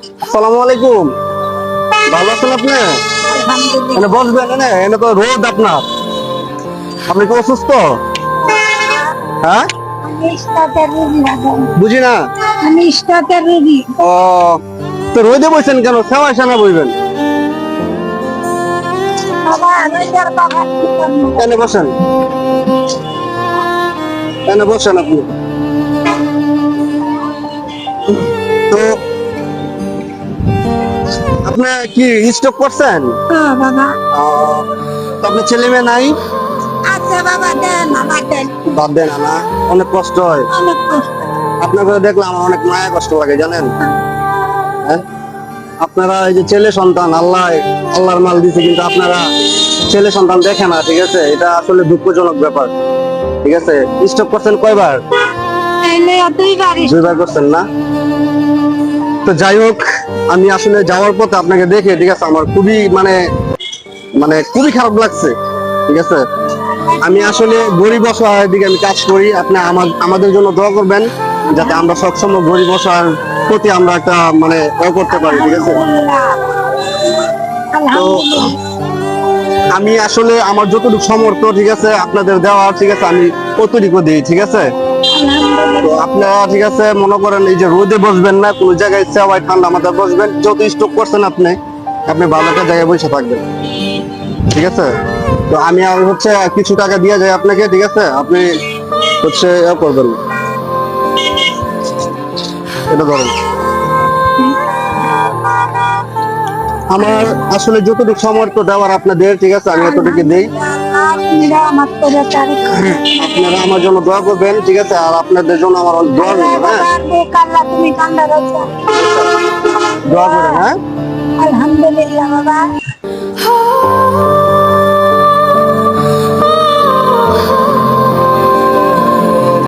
আসসালামু আলাইকুম। ভালো আছেন আপনি? এনে বসবেন, এনে তো রোদ আপনার। আপনি কি অসুস্থ? হ্যাঁ, আমি স্টার্টার রুগী বাবা। বুঝি না। আমি স্টার্টার রুগী। ও, তো রোদে বসেন কেন? সেওয়াই সানা বইবেন। বাবা রোজার বাবা কি করবো? এনে বসেন, এনে বসেন আপনি। তো আপনি কি স্টক করছেন? হ্যাঁ বাবা। তো আপনার ছেলে মেয়ে নাই? আচ্ছা বাবা দেন আমার দেন। বাদ দেন না, অনেক কষ্ট হয়। অনেক কষ্ট। আপনাকে দেখলে আমার অনেক মায়া কষ্ট লাগে, জানেন? হ্যাঁ, আপনারা এই যে ছেলে সন্তান, আল্লাহর মাল দিছে, কিন্তু আপনারা ছেলে সন্তান দেখে না, ঠিক আছে? এটা আসলে দুঃখজনক ব্যাপার, ঠিক আছে? স্টপ করছেন কয়বার? এলে দুইবার দুইবার করছেন না? তো যাই হোক, আমি আসলে যাওয়ার পথে আপনাকে দেখে, ঠিক আছে, আমার খুবই মানে মানে খুবই খারাপ লাগছে, ঠিক আছে? আমি আসলে গরিব অসহায়ের দিকে আমি কাজ করি। আপনি আমাদের জন্য দোয়া করবেন, যাতে আমরা সবসময় গরিব অসহায়ের প্রতি আমরা একটা মানে করতে পারি, ঠিক আছে? আলহামদুলিল্লাহ। আমি আসলে আমার যতটুকু সামর্থ্য, ঠিক আছে, আপনাদের দেওয়া, ঠিক আছে, আমি কতটুকু দিই, ঠিক আছে? তো আলহামদুলিল্লাহ। আপনারা, ঠিক আছে, মনে করেন এই যে রোদে বসবেন না, কোনো জায়গায় সেওয়াই ঠান্ডা মাথায় বসবেন। যত স্টক করছেন আপনি আপনি ভালো একটা জায়গায় বসে থাকবেন, ঠিক আছে? তো আমি আর হচ্ছে কিছু টাকা দিয়ে যাই আপনাকে, ঠিক আছে? আপনি হচ্ছে করবেন, এটা ধরেন। আমার আসলে যতটুকু সামর্থ্য দেওয়ার আপনাদের, ঠিক আছে, আমি এতটুকু দেই। আলহামদুলিল্লাহ, আমার করে তারিখ। আপনারা আমার জন্য দোয়া করবেন, ঠিক আছে? আর আপনাদের জন্য আমার অনেক দোয়া করবেন, হ্যাঁ? বাবা বুক আল্লাহ তুমি ঠান্ডা রাখো। দোয়া করেন, হ্যাঁ? আলহামদুলিল্লাহ বাবা।